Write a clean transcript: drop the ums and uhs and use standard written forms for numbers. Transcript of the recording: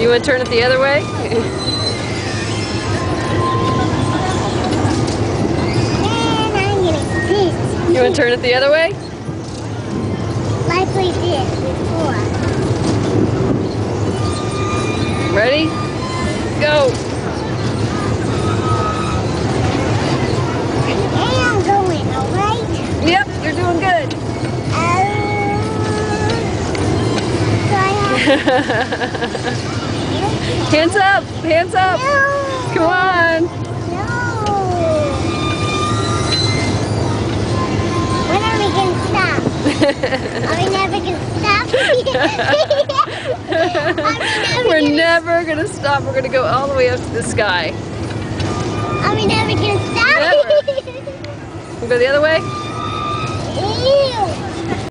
You want to turn it the other way? And I'm gonna sit. You want to turn it the other way? Like we did before. Ready? Go! And I'm going, alright? Yep, you're doing good. So I have Hands up! Hands up! no. Come on! No. When are we gonna stop? Are we never gonna stop? We're never gonna stop. We're gonna go all the way up to the sky. Are we never gonna stop? Never. We'll go the other way?